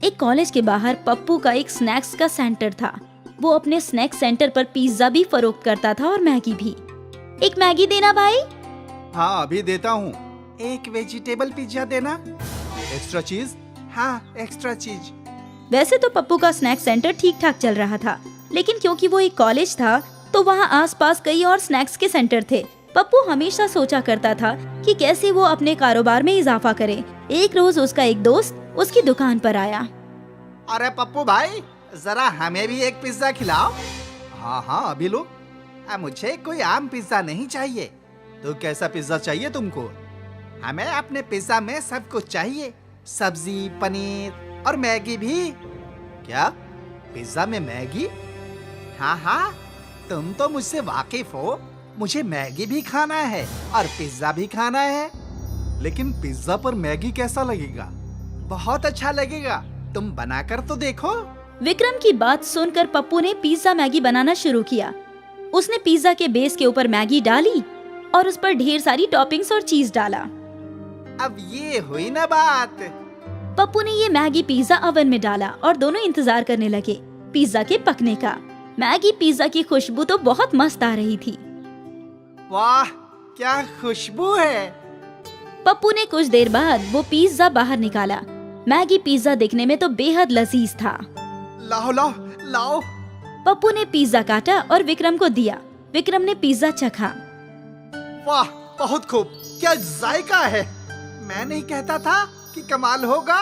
एक कॉलेज के बाहर पप्पू का एक स्नैक्स का सेंटर था। वो अपने स्नैक सेंटर पर पिज्जा भी फरोख्त करता था और मैगी भी। एक मैगी देना भाई। हाँ अभी देता हूँ। एक वेजिटेबल पिज्जा देना। एक्स्ट्रा चीज। हाँ एक्स्ट्रा चीज। वैसे तो पप्पू का स्नैक सेंटर ठीक ठाक चल रहा था, लेकिन क्योंकि वो एक कॉलेज था तो वहाँ आसपास कई और स्नैक्स के सेंटर थे। पप्पू हमेशा सोचा करता था कि कैसे वो अपने कारोबार में इजाफा करे। एक रोज उसका एक दोस्त उसकी दुकान पर आया। अरे पप्पू भाई, जरा हमें भी एक पिज्जा खिलाओ। हाँ हाँ अभी लो। मुझे कोई आम पिज्जा नहीं चाहिए। तो कैसा पिज्जा चाहिए तुमको? हमें अपने पिज्जा में सब कुछ चाहिए, सब्जी, पनीर और मैगी भी। क्या पिज्जा में मैगी? हाँ हाँ, तुम तो मुझसे वाकिफ हो। मुझे मैगी भी खाना है और पिज्जा भी खाना है। लेकिन पिज्जा पर मैगी कैसा लगेगा? बहुत अच्छा लगेगा, तुम बनाकर तो देखो। विक्रम की बात सुनकर पप्पू ने पिज्जा मैगी बनाना शुरू किया। उसने पिज्जा के बेस के ऊपर मैगी डाली और उस पर ढेर सारी टॉपिंग्स और चीज डाला। अब ये हुई ना बात। पप्पू ने ये मैगी पिज्जा ओवन में डाला और दोनों इंतजार करने लगे पिज्जा के पकने का। मैगी पिज्जा की खुशबू तो बहुत मस्त आ रही थी। वाह क्या खुशबू है। पप्पू ने कुछ देर बाद वो पिज्जा बाहर निकाला। मैगी पिज्जा दिखने में तो बेहद लजीज था। लाओ लाओ लाओ। पप्पू ने पिज्जा काटा और विक्रम को दिया। विक्रम ने पिज्जा चखा। वाह बहुत खूब, क्या जायका है। मैं नहीं कहता था कि कमाल होगा।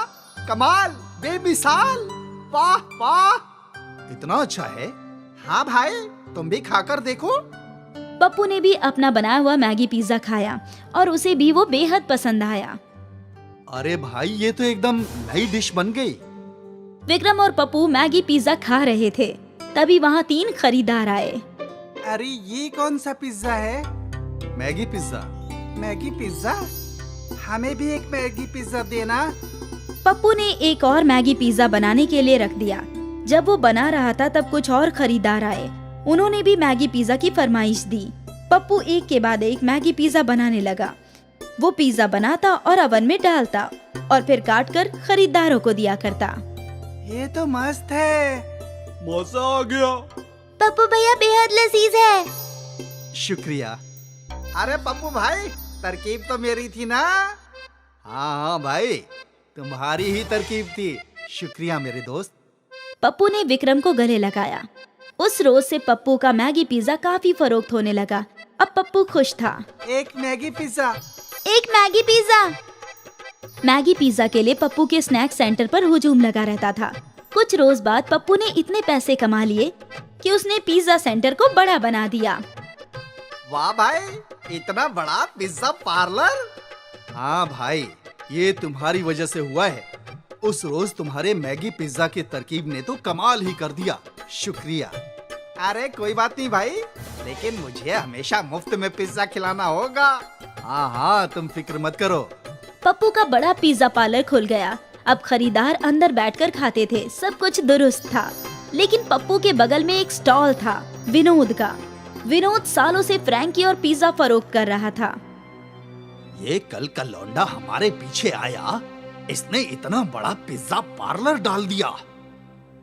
कमाल, बेमिसाल। वाह वाह, इतना अच्छा है। हाँ भाई, तुम भी खाकर देखो। पप्पू ने भी अपना बनाया हुआ मैगी पिज्जा खाया और उसे भी वो बेहद पसंद आया। अरे भाई, ये तो एकदम नई डिश बन गई। विक्रम और पप्पू मैगी पिज्जा खा रहे थे, तभी वहाँ 3 खरीदार आए। अरे ये कौन सा पिज्जा है? Maggi pizza. Maggi pizza? हमें भी एक मैगी पिज्जा देना। पप्पू ने एक और मैगी पिज्जा बनाने के लिए रख दिया। जब वो बना रहा था तब कुछ और खरीदार आए। उन्होंने भी मैगी पिज्जा की फरमाइश दी। पप्पू एक के बाद एक मैगी पिज्जा बनाने लगा। वो पिज्जा बनाता और ओवन में डालता और फिर काट कर खरीदारों को दिया करता। ये तो मस्त है। मजा आ गया। पप्पू भैया बेहद लजीज है। शुक्रिया। अरे पप्पू भाई, तरकीब तो मेरी थी ना? हाँ हाँ भाई, तुम्हारी ही तरकीब थी। शुक्रिया मेरे दोस्त। पप्पू ने विक्रम को गले लगाया। उस रोज से पप्पू का मैगी पिज्जा काफी फरोख्त होने लगा। अब पप्पू खुश था। एक मैगी पिज्जा। एक मैगी पिज्जा। मैगी पिज्जा के लिए पप्पू के स्नैक सेंटर पर हुजूम लगा रहता था। कुछ रोज बाद पप्पू ने इतने पैसे कमा लिए कि उसने पिज्जा सेंटर को बड़ा बना दिया। वाह भाई, इतना बड़ा पिज्जा पार्लर। हाँ भाई, ये तुम्हारी वजह से हुआ है। उस रोज तुम्हारे मैगी पिज्जा की तरकीब ने तो कमाल ही कर दिया। शुक्रिया। अरे कोई बात नहीं भाई, लेकिन मुझे हमेशा मुफ्त में पिज्जा खिलाना होगा। हाँ हाँ, तुम फिक्र मत करो। पप्पू का बड़ा पिज्जा पार्लर खुल गया। अब खरीदार अंदर बैठकर खाते थे। सब कुछ दुरुस्त था, लेकिन पप्पू के बगल में एक स्टॉल था विनोद का। विनोद सालों से फ्रैंकी और पिज्जा फरोख्त कर रहा था। ये कल का लौंडा हमारे पीछे आया, इसने इतना बड़ा पिज्जा पार्लर डाल दिया।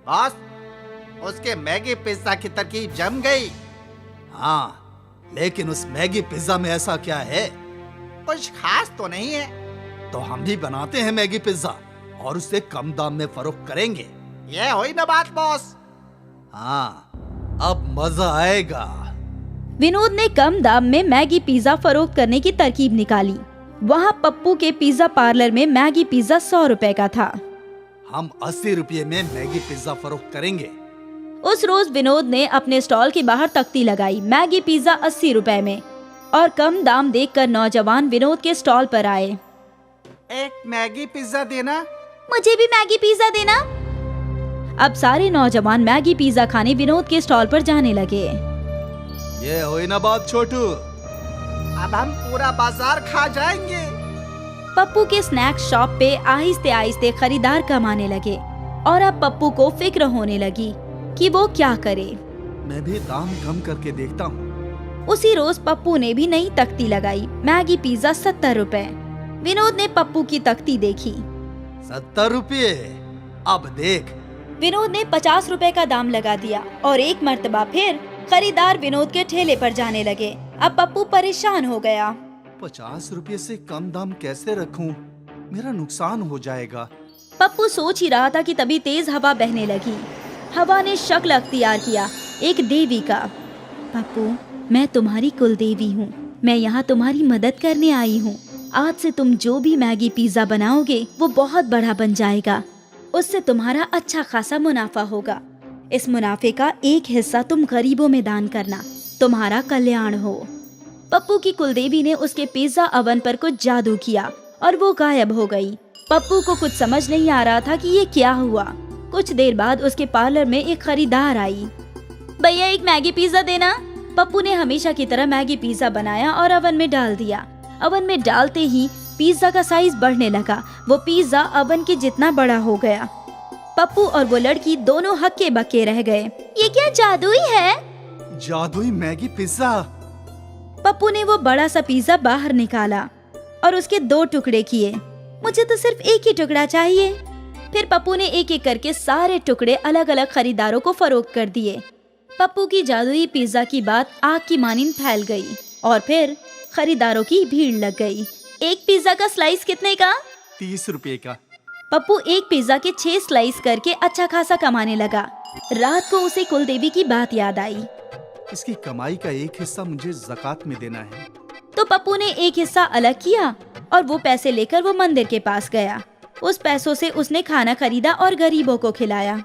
बस, उसके मैगी पिज्जा की तरकीब जम गई। हाँ, लेकिन उस मैगी पिज्जा में ऐसा क्या है? कुछ खास तो नहीं है। तो हम भी बनाते हैं मैगी पिज्जा और उससे कम दाम में फरोख्त करेंगे। ये हुई ना बात बॉस। हाँ, अब मजा आएगा। विनोद ने कम दाम में मैगी पिज्जा फरोख्त करने की तरकीब निकाली। वहाँ पप्पू के पिज्जा पार्लर में मैगी पिज्जा 100 रुपए का था। हम 80 रुपये में मैगी पिज्जा फरोख्त करेंगे। उस रोज विनोद ने अपने स्टॉल के बाहर तख्ती लगाई, मैगी पिज्जा 80 रुपए में, और कम दाम देखकर नौजवान विनोद के स्टॉल पर आए। एक मैगी पिज्जा देना। मुझे भी मैगी पिज्जा देना। अब सारे नौजवान मैगी पिज्जा खाने विनोद के स्टॉल पर जाने लगे। ये हुई ना बात छोटू, अब हम पूरा बाजार खा जाएंगे। पप्पू के स्नैक शॉप पे आहिस्ते आहिस्ते खरीदार कम आने लगे और अब पप्पू को फिक्र होने लगी कि वो क्या करे। मैं भी दाम कम करके देखता हूँ। उसी रोज पप्पू ने भी नई तख्ती लगाई, मैगी पिज्जा 70 रुपए। विनोद ने पप्पू की तख्ती देखी। 70 रुपये? अब देख। विनोद ने 50 रुपए का दाम लगा दिया और एक मर्तबा फिर खरीदार विनोद के ठेले पर जाने लगे। अब पप्पू परेशान हो गया। 50 रुपये से कम दाम कैसे रखूं? मेरा नुकसान हो जाएगा। पप्पू सोच ही रहा था कि तभी तेज हवा बहने लगी। हवा ने शक्ल अख्तियार किया एक देवी का। पप्पू, मैं तुम्हारी कुल देवी हूँ। मैं यहाँ तुम्हारी मदद करने आई हूँ। आज से तुम जो भी मैगी पिज्जा बनाओगे वो बहुत बड़ा बन जाएगा। उससे तुम्हारा अच्छा खासा मुनाफा होगा। इस मुनाफे का एक हिस्सा तुम गरीबों में दान करना। तुम्हारा कल्याण हो। पप्पू की कुलदेवी ने उसके पिज्जा अवन पर कुछ जादू किया और वो गायब हो गई। पप्पू को कुछ समझ नहीं आ रहा था कि ये क्या हुआ। कुछ देर बाद उसके पार्लर में एक खरीदार आई। भैया, एक मैगी पिज्जा देना। पप्पू ने हमेशा की तरह मैगी पिज्जा बनाया और अवन में डाल दिया। अवन में डालते ही पिज्जा का साइज बढ़ने लगा। वो पिज्जा अवन के जितना बड़ा हो गया। पप्पू और वो लड़की दोनों हक्के बक्के रह गए। ये क्या जादुई है? जादुई मैगी पिज्जा। पप्पू ने वो बड़ा सा पिज्जा बाहर निकाला और उसके 2 टुकड़े किए। मुझे तो सिर्फ एक ही टुकड़ा चाहिए। फिर पप्पू ने एक एक करके सारे टुकड़े अलग अलग खरीदारों को फरोख्त कर दिए। पप्पू की जादुई पिज्जा की बात आग की मानिंद फैल गई और फिर खरीदारों की भीड़ लग गई। एक पिज्जा का स्लाइस कितने का? 30 रुपये का। पप्पू एक पिज्जा के 6 स्लाइस करके अच्छा खासा कमाने लगा। रात को उसे कुलदेवी की बात याद आई। इसकी कमाई का एक हिस्सा मुझे ज़कात में देना है। तो पप्पू ने एक हिस्सा अलग किया और वो पैसे लेकर वो मंदिर के पास गया। उस पैसों से उसने खाना खरीदा और गरीबों को खिलाया।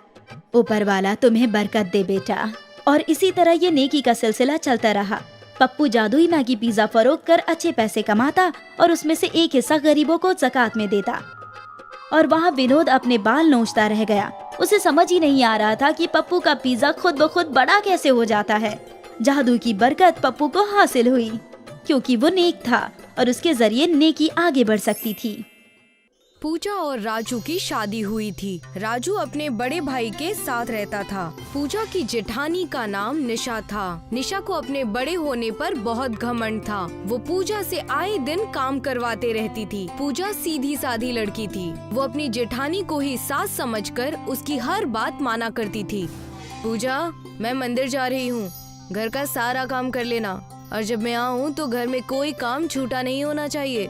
ऊपर वाला तुम्हें बरकत दे बेटा। और इसी तरह ये नेकी का सिलसिला चलता रहा। पप्पू जादुई मैगी पिज्जा फरोख्त कर अच्छे पैसे कमाता और उसमें से एक हिस्सा गरीबों को ज़कात में देता। और वहाँ विनोद अपने बाल नोचता रह गया। उसे समझ ही नहीं आ रहा था कि पप्पू का पिज्जा खुद ब खुद बड़ा कैसे हो जाता है। जादू की बरकत पप्पू को हासिल हुई क्योंकि वो नेक था और उसके जरिए नेकी आगे बढ़ सकती थी। पूजा और राजू की शादी हुई थी। राजू अपने बड़े भाई के साथ रहता था। पूजा की जेठानी का नाम निशा था। निशा को अपने बड़े होने पर बहुत घमंड था। वो पूजा से आए दिन काम करवाते रहती थी। पूजा सीधी सादी लड़की थी। वो अपनी जेठानी को ही सास समझकर उसकी हर बात माना करती थी। पूजा, मैं मंदिर जा रही हूँ। घर का सारा काम कर लेना और जब मैं आऊँ तो घर में कोई काम छूटा नहीं होना चाहिए।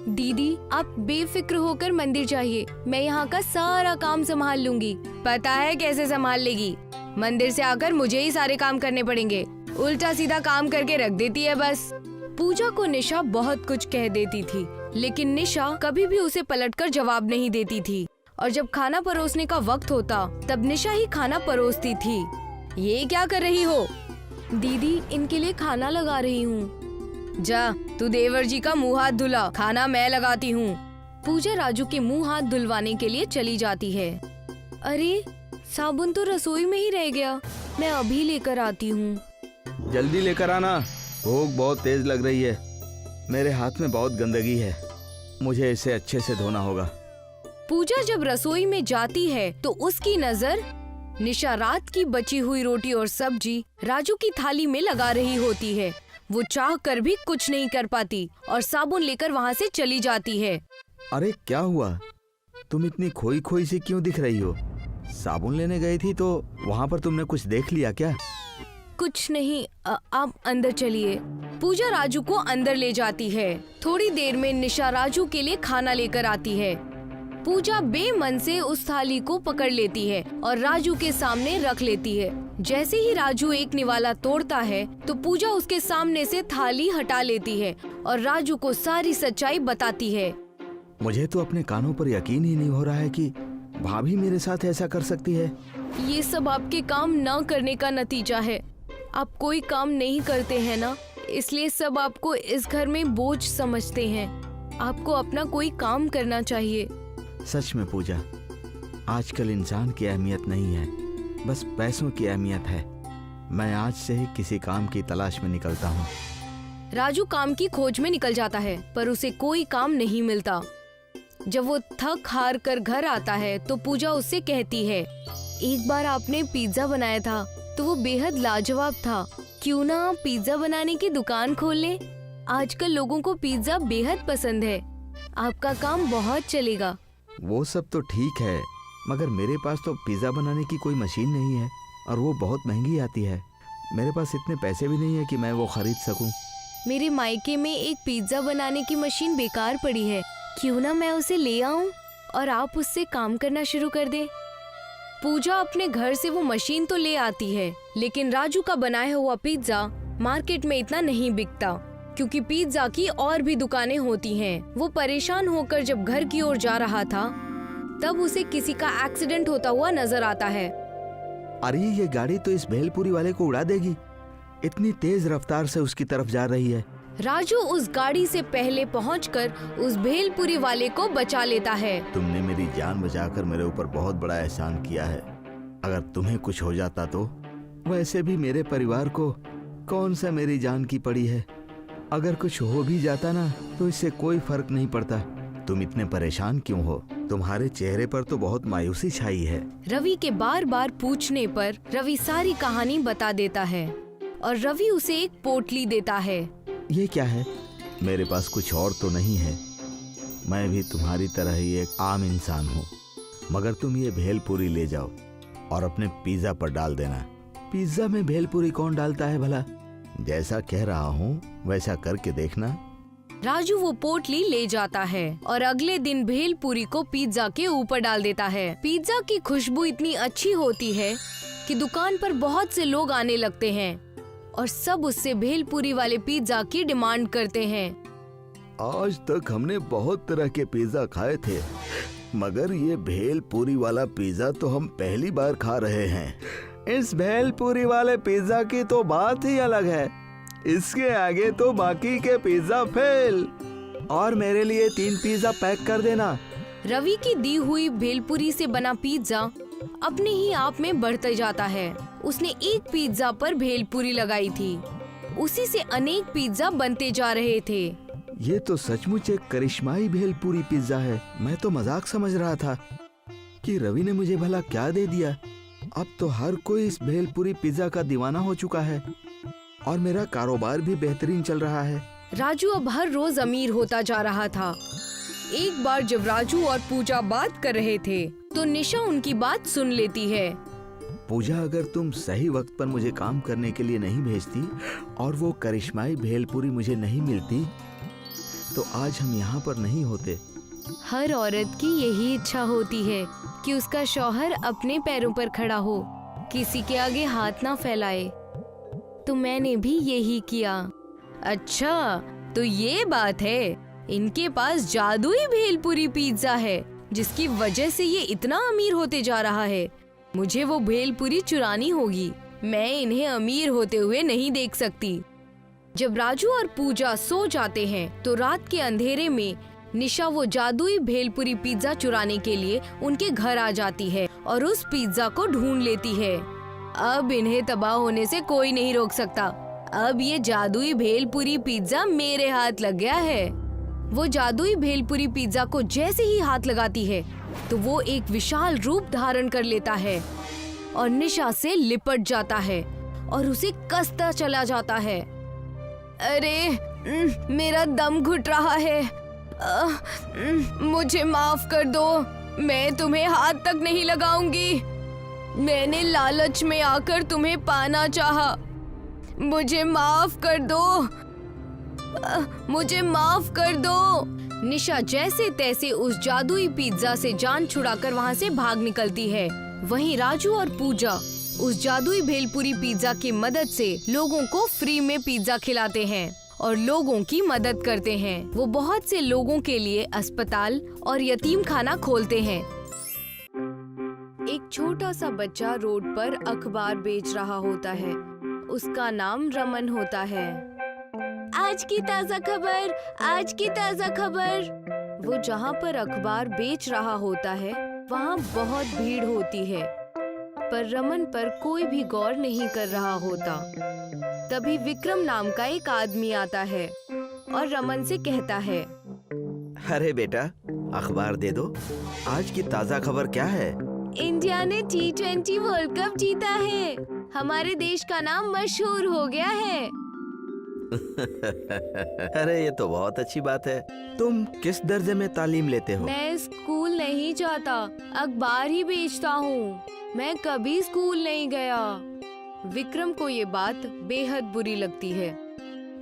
दीदी, आप बेफिक्र होकर मंदिर जाइए। मैं यहाँ का सारा काम संभाल लूंगी। पता है कैसे संभाल लेगी? मंदिर से आकर मुझे ही सारे काम करने पड़ेंगे। उल्टा सीधा काम करके रख देती है बस। पूजा को निशा बहुत कुछ कह देती थी, लेकिन निशा कभी भी उसे पलटकर जवाब नहीं देती थी। और जब खाना परोसने का वक्त होता तब निशा ही खाना परोसती थी। ये क्या कर रही हो? दीदी, इनके लिए खाना लगा रही हूँ। जा, तू देवर जी का मुंह हाथ धुला। खाना मैं लगाती हूँ। पूजा राजू के मुंह हाथ धुलवाने के लिए चली जाती है। अरे, साबुन तो रसोई में ही रह गया। मैं अभी लेकर आती हूँ। जल्दी लेकर आना, भूख बहुत तेज लग रही है। मेरे हाथ में बहुत गंदगी है, मुझे इसे अच्छे से धोना होगा। पूजा जब रसोई में जाती है तो उसकी नजर निशा रात की बची हुई रोटी और सब्जी राजू की थाली में लगा रही होती है। वो चाह कर भी कुछ नहीं कर पाती और साबुन लेकर वहाँ से चली जाती है। अरे क्या हुआ? तुम इतनी खोई खोई सी क्यों दिख रही हो? साबुन लेने गई थी तो वहाँ पर तुमने कुछ देख लिया क्या? कुछ नहीं, आप अंदर चलिए। पूजा राजू को अंदर ले जाती है। थोड़ी देर में निशा राजू के लिए खाना लेकर आती है। पूजा बेमन से उस थाली को पकड़ लेती है और राजू के सामने रख लेती है। जैसे ही राजू एक निवाला तोड़ता है तो पूजा उसके सामने से थाली हटा लेती है और राजू को सारी सच्चाई बताती है। मुझे तो अपने कानों पर यकीन ही नहीं हो रहा है कि भाभी मेरे साथ ऐसा कर सकती है। ये सब आपके काम न करने का नतीजा है। आप कोई काम नहीं करते हैं ना, इसलिए सब आपको इस घर में बोझ समझते हैं। आपको अपना कोई काम करना चाहिए। सच में पूजा, आजकल इंसान की अहमियत नहीं है, बस पैसों की अहमियत है। मैं आज से ही किसी काम की तलाश में निकलता हूँ। राजू काम की खोज में निकल जाता है पर उसे कोई काम नहीं मिलता। जब वो थक हार कर घर आता है तो पूजा उससे कहती है, एक बार आपने पिज्जा बनाया था तो वो बेहद लाजवाब था। क्यों ना आप पिज्जा बनाने की दुकान खोल लें? आजकल लोगों को पिज्जा बेहद पसंद है। आपका काम बहुत चलेगा। वो सब तो ठीक है, मगर मेरे पास तो पिज़्ज़ा बनाने की कोई मशीन नहीं है और वो बहुत महंगी आती है। मेरे पास इतने पैसे भी नहीं है कि मैं वो खरीद सकूं। मेरे मायके में एक पिज्जा बनाने की मशीन बेकार पड़ी है, क्यों ना मैं उसे ले आऊं और आप उससे काम करना शुरू कर दें। पूजा अपने घर से वो मशीन तो ले आती है, लेकिन राजू का बनाया हुआ पिज्जा मार्केट में इतना नहीं बिकता, क्योंकि पिज्जा की और भी दुकानें होती हैं। वो परेशान होकर जब घर की ओर जा रहा था, तब उसे किसी का एक्सीडेंट होता हुआ नजर आता है। अरे ये गाड़ी तो इस भेलपुरी वाले को उड़ा देगी, इतनी तेज रफ्तार से उसकी तरफ जा रही है। राजू उस गाड़ी से पहले पहुंचकर उस भेलपुरी वाले को बचा लेता है। तुमने मेरी जान बचाकर मेरे ऊपर बहुत बड़ा एहसान किया है। अगर तुम्हें कुछ हो जाता तो? वैसे भी मेरे परिवार को कौन सा मेरी जान की पड़ी है। अगर कुछ हो भी जाता ना तो इससे कोई फर्क नहीं पड़ता। तुम इतने परेशान क्यों हो? तुम्हारे चेहरे पर तो बहुत मायूसी छाई है। रवि के बार बार पूछने पर रवि सारी कहानी बता देता है और रवि उसे एक पोटली देता है। ये क्या है? मेरे पास कुछ और तो नहीं है। मैं भी तुम्हारी तरह ही एक आम इंसान हूँ, मगर तुम ये भेलपुरी ले जाओ और अपने पिज्जा पर डाल देना। पिज्जा में भेलपुरी कौन डालता है भला? जैसा कह रहा हूँ वैसा करके देखना। राजू वो पोटली ले जाता है और अगले दिन भेलपुरी को पिज्जा के ऊपर डाल देता है। पिज्जा की खुशबू इतनी अच्छी होती है कि दुकान पर बहुत से लोग आने लगते हैं और सब उससे भेलपुरी वाले पिज्जा की डिमांड करते हैं। आज तक हमने बहुत तरह के पिज्जा खाए थे, मगर ये भेलपुरी वाला पिज्जा तो हम पहली बार खा रहे हैं। इस भेलपुरी वाले पिज्जा की तो बात ही अलग है। इसके आगे तो बाकी के पिज्जा फेल। और मेरे लिए 3 पिज्जा पैक कर देना। रवि की दी हुई भेलपुरी से बना पिज्जा अपने ही आप में बढ़ते जाता है। उसने एक पिज्जा पर भेलपुरी लगाई थी, उसी से अनेक पिज्जा बनते जा रहे थे। ये तो सचमुच एक करिश्माई भेलपुरी पिज्जा है। मैं तो मजाक समझ रहा था कि रवि ने मुझे भला क्या दे दिया। अब तो हर कोई इस भेलपुरी पिज्जा का दीवाना हो चुका है और मेरा कारोबार भी बेहतरीन चल रहा है। राजू अब हर रोज अमीर होता जा रहा था। एक बार जब राजू और पूजा बात कर रहे थे तो निशा उनकी बात सुन लेती है। पूजा, अगर तुम सही वक्त पर मुझे काम करने के लिए नहीं भेजती और वो करिश्माई भेलपुरी मुझे नहीं मिलती तो आज हम यहाँ पर नहीं होते। हर औरत की यही इच्छा होती है कि उसका शौहर अपने पैरों पर खड़ा हो, किसी के आगे हाथ ना फैलाए। तो मैंने भी यही किया। अच्छा, तो ये बात है। इनके पास जादुई भेलपुरी पिज्जा है जिसकी वजह से ये इतना अमीर होते जा रहा है। मुझे वो भेलपुरी चुरानी होगी। मैं इन्हें अमीर होते हुए नहीं देख सकती। जब राजू और पूजा सो जाते हैं तो रात के अंधेरे में निशा वो जादुई भेलपुरी पिज्जा चुराने के लिए उनके घर आ जाती है और उस पिज्जा को ढूंढ लेती है। अब इन्हें तबाह होने से कोई नहीं रोक सकता। अब ये जादुई भेलपुरी पिज्जा मेरे हाथ लग गया है। वो जादुई भेलपुरी पिज्जा को जैसे ही हाथ लगाती है तो वो एक विशाल रूप धारण कर लेता है और निशा से लिपट जाता है और उसे कसता चला जाता है। अरे मेरा दम घुट रहा है। मुझे माफ कर दो, मैं तुम्हें हाथ तक नहीं लगाऊंगी। मैंने लालच में आकर तुम्हें पाना चाहा। मुझे माफ कर दो, मुझे माफ कर दो। निशा जैसे तैसे उस जादुई पिज्जा से जान छुड़ाकर वहाँ से भाग निकलती है। वहीं राजू और पूजा उस जादुई भेलपुरी पिज्जा की मदद से लोगों को फ्री में पिज्जा खिलाते हैं और लोगों की मदद करते हैं। वो बहुत से लोगों के लिए अस्पताल और यतीम खाना खोलते हैं। एक छोटा सा बच्चा रोड पर अखबार बेच रहा होता है। उसका नाम रमन होता है। आज की ताजा खबर, आज की ताजा खबर। वो जहाँ पर अखबार बेच रहा होता है वहाँ बहुत भीड़ होती है, पर रमन पर कोई भी गौर नहीं कर रहा होता। तभी विक्रम नाम का एक आदमी आता है और रमन से कहता है, अरे बेटा, अखबार दे दो। आज की ताजा खबर क्या है? इंडिया ने T20 वर्ल्ड कप जीता है। हमारे देश का नाम मशहूर हो गया है। अरे ये तो बहुत अच्छी बात है। तुम किस दर्जे में तालीम लेते हो? मैं स्कूल नहीं नहीं चाहता, अखबार ही बेचता हूँ। मैं कभी स्कूल नहीं गया। विक्रम को ये बात बेहद बुरी लगती है।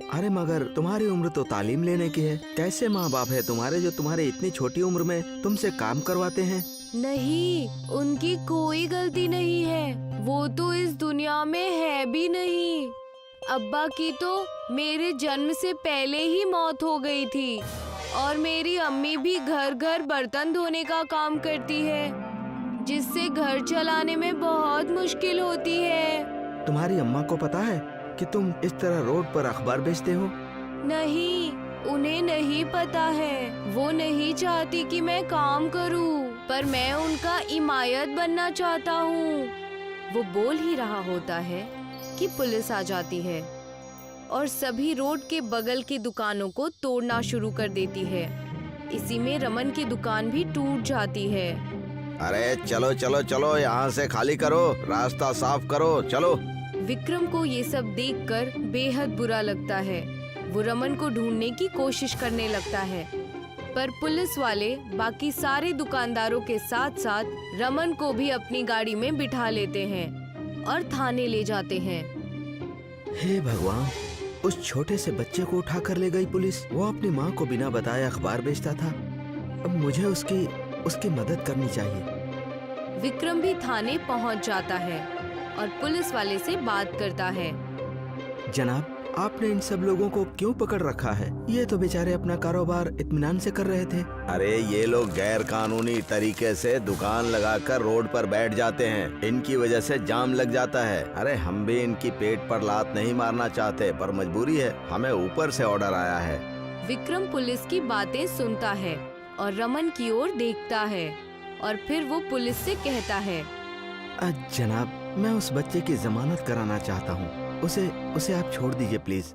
अरे मगर तुम्हारी उम्र तो तालीम लेने की है। कैसे माँ बाप है तुम्हारे जो तुम्हारे इतनी छोटी उम्र में तुमसे काम करवाते हैं? नहीं, उनकी कोई गलती नहीं है। वो तो इस दुनिया में है भी नहीं। अब्बा की तो मेरे जन्म से पहले ही मौत हो गई थी और मेरी अम्मी भी घर घर बर्तन धोने का काम करती है, जिससे घर चलाने में बहुत मुश्किल होती है। तुम्हारी अम्मा को पता है कि तुम इस तरह रोड पर अखबार बेचते हो? नहीं, उन्हें नहीं पता है। वो नहीं चाहती कि मैं काम करूं, पर मैं उनका इमायत बनना चाहता हूँ। वो बोल ही रहा होता है कि पुलिस आ जाती है और सभी रोड के बगल की दुकानों को तोड़ना शुरू कर देती है। इसी में रमन की दुकान भी टूट जाती है। अरे चलो चलो चलो, यहाँ से खाली करो, रास्ता साफ करो, चलो। विक्रम को ये सब देखकर बेहद बुरा लगता है। वो रमन को ढूंढने की कोशिश करने लगता है, पर पुलिस वाले बाकी सारे दुकानदारों के साथ साथ रमन को भी अपनी गाड़ी में बिठा लेते हैं और थाने ले जाते हैं। हे भगवान, उस छोटे से बच्चे को उठा कर ले गई पुलिस। वो अपनी माँ को बिना बताए अखबार बेचता था। अब मुझे उसकी मदद करनी चाहिए। विक्रम भी थाने पहुंच जाता है और पुलिस वाले से बात करता है। जनाब, आपने इन सब लोगों को क्यों पकड़ रखा है? ये तो बेचारे अपना कारोबार इत्मीनान से कर रहे थे। अरे ये लोग गैर कानूनी तरीके से दुकान लगाकर रोड पर बैठ जाते हैं। इनकी वजह से जाम लग जाता है। अरे हम भी इनकी पेट पर लात नहीं मारना चाहते, पर मजबूरी है, हमें ऊपर से ऑर्डर आया है। विक्रम पुलिस की बातें सुनता है और रमन की ओर देखता है और फिर वो पुलिस से कहता है, जनाब, मैं उस बच्चे की जमानत कराना चाहता हूँ। उसे आप छोड़ दीजिए प्लीज।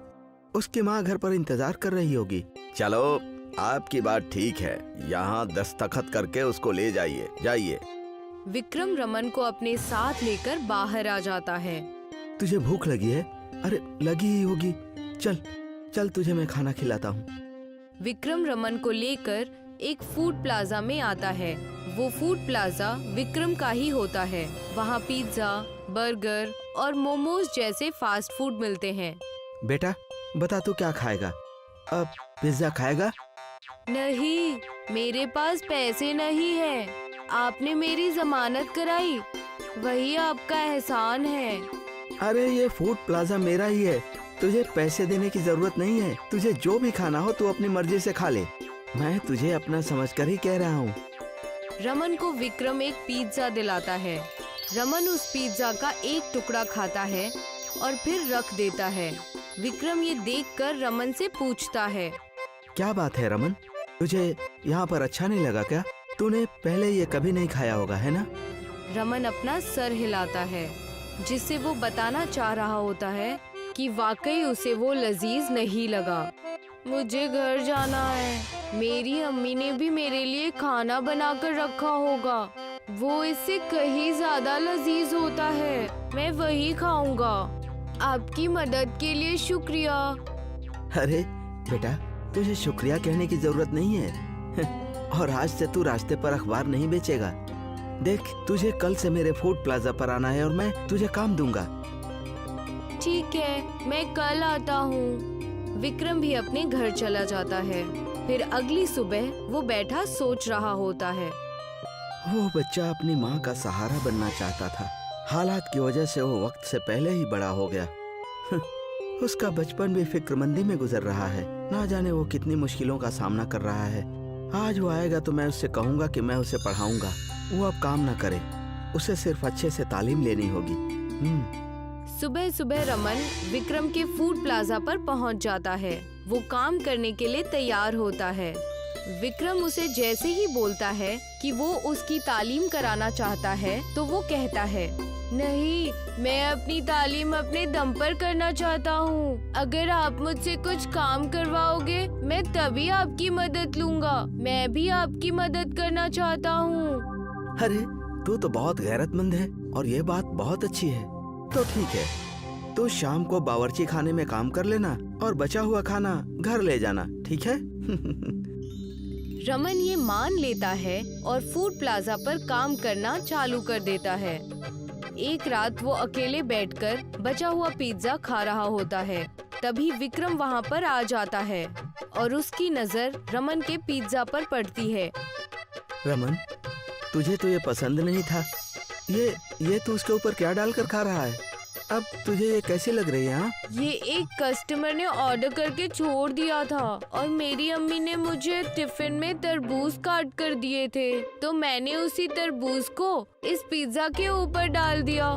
उसकी माँ घर पर इंतजार कर रही होगी। चलो, आपकी बात ठीक है। यहाँ दस्तखत करके उसको ले जाइए, जाइए। विक्रम रमन को अपने साथ लेकर बाहर आ जाता है। तुझे भूख लगी है? अरे लगी ही होगी। चल चल, तुझे मैं खाना खिलाता हूँ। विक्रम रमन को लेकर एक फूड प्लाजा में आता है। वो फूड प्लाजा विक्रम का ही होता है। वहाँ पिज्जा, बर्गर और मोमोज जैसे फास्ट फूड मिलते हैं। बेटा बता, तू क्या खाएगा? अब पिज्जा खाएगा? नहीं, मेरे पास पैसे नहीं है। आपने मेरी जमानत कराई, वही आपका एहसान है। अरे ये फूड प्लाजा मेरा ही है, तुझे पैसे देने की जरूरत नहीं है। तुझे जो भी खाना हो तू अपनी मर्जी से खा ले। मैं तुझे अपना समझकर ही कह रहा हूँ। रमन को विक्रम एक पिज्जा दिलाता है। रमन उस पिज्जा का एक टुकड़ा खाता है और फिर रख देता है। विक्रम ये देखकर रमन से पूछता है, क्या बात है रमन, तुझे यहाँ पर अच्छा नहीं लगा क्या? तूने पहले ये कभी नहीं खाया होगा, है ना? रमन अपना सर हिलाता है, जिससे वो बताना चाह रहा होता है कि वाकई उसे वो लजीज नहीं लगा। मुझे घर जाना है। मेरी अम्मी ने भी मेरे लिए खाना बनाकर रखा होगा। वो इससे कहीं ज्यादा लजीज होता है। मैं वही खाऊंगा। आपकी मदद के लिए शुक्रिया। अरे बेटा, तुझे शुक्रिया कहने की जरूरत नहीं है। और आज से तू रास्ते पर अखबार नहीं बेचेगा। देख, तुझे कल से मेरे फूड प्लाजा पर आना है और मैं तुझे काम दूंगा। ठीक है, मैं कल आता हूँ। विक्रम भी अपने घर चला जाता है। फिर अगली सुबह वो बैठा सोच रहा होता है। वो बच्चा अपनी माँ का सहारा बनना चाहता था। हालात की वजह से वो वक्त से पहले ही बड़ा हो गया। उसका बचपन भी फिक्रमंदी में गुजर रहा है। ना जाने वो कितनी मुश्किलों का सामना कर रहा है। आज वो आएगा तो मैं उससे कहूँगा कि मैं उसे पढ़ाऊंगा। वो अब काम न करे, उसे सिर्फ अच्छे से तालीम लेनी होगी। सुबह सुबह रमन विक्रम के फूड प्लाजा पर पहुंच जाता है। वो काम करने के लिए तैयार होता है। विक्रम उसे जैसे ही बोलता है कि वो उसकी तालीम कराना चाहता है, तो वो कहता है, नहीं, मैं अपनी तालीम अपने दम पर करना चाहता हूँ। अगर आप मुझसे कुछ काम करवाओगे, मैं तभी आपकी मदद लूँगा। मैं भी आपकी मदद करना चाहता हूँ। अरे तू तो बहुत गैरतमंद है और ये बात बहुत अच्छी है। तो ठीक है, तो शाम को बावर्ची खाने में काम कर लेना और बचा हुआ खाना घर ले जाना, ठीक है? रमन ये मान लेता है और फूड प्लाजा पर काम करना चालू कर देता है। एक रात वो अकेले बैठकर बचा हुआ पिज्जा खा रहा होता है। तभी विक्रम वहाँ पर आ जाता है और उसकी नजर रमन के पिज्जा पर पड़ती है। रमन, तुझे तो ये पसंद नहीं था। ये तू उसके ऊपर क्या डालकर खा रहा है? अब तुझे ये कैसी लग रही है? हाँ? ये एक कस्टमर ने ऑर्डर करके छोड़ दिया था और मेरी अम्मी ने मुझे टिफिन में तरबूज काट कर दिए थे, तो मैंने उसी तरबूज को इस पिज्जा के ऊपर डाल दिया।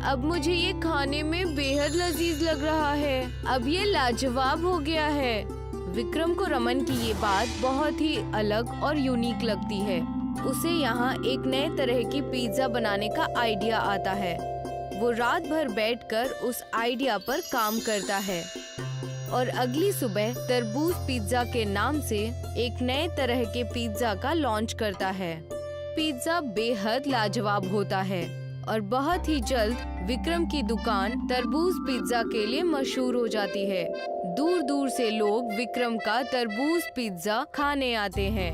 अब मुझे ये खाने में बेहद लजीज लग रहा है। अब ये लाजवाब हो गया है। विक्रम को रमन की ये बात बहुत ही अलग और यूनिक लगती है। उसे यहाँ एक नए तरह की पिज्जा बनाने का आइडिया आता है। वो रात भर बैठकर उस आइडिया पर काम करता है और अगली सुबह तरबूज पिज्जा के नाम से एक नए तरह के पिज्जा का लॉन्च करता है। पिज्जा बेहद लाजवाब होता है और बहुत ही जल्द विक्रम की दुकान तरबूज पिज्जा के लिए मशहूर हो जाती है। दूर दूर से लोग विक्रम का तरबूज पिज्जा खाने आते हैं।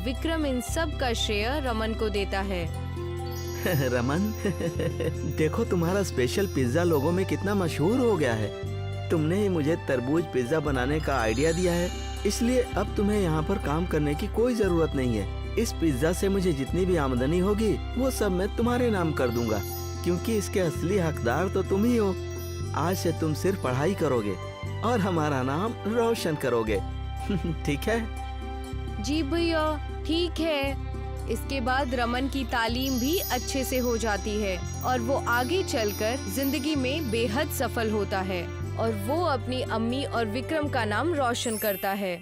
विक्रम इन सब का श्रेय रमन को देता है। रमन, देखो तुम्हारा स्पेशल पिज्जा लोगों में कितना मशहूर हो गया है। तुमने ही मुझे तरबूज पिज्जा बनाने का आइडिया दिया है, इसलिए अब तुम्हें यहाँ पर काम करने की कोई जरूरत नहीं है। इस पिज्जा से मुझे जितनी भी आमदनी होगी वो सब मैं तुम्हारे नाम कर दूंगा, क्योंकि इसके असली हकदार तो तुम ही हो। आज से तुम सिर्फ पढ़ाई करोगे और हमारा नाम रोशन करोगे। ठीक है? जी भैया, ठीक है। इसके बाद रमन की तालीम भी अच्छे से हो जाती है और वो आगे चलकर जिंदगी में बेहद सफल होता है और वो अपनी अम्मी और विक्रम का नाम रोशन करता है।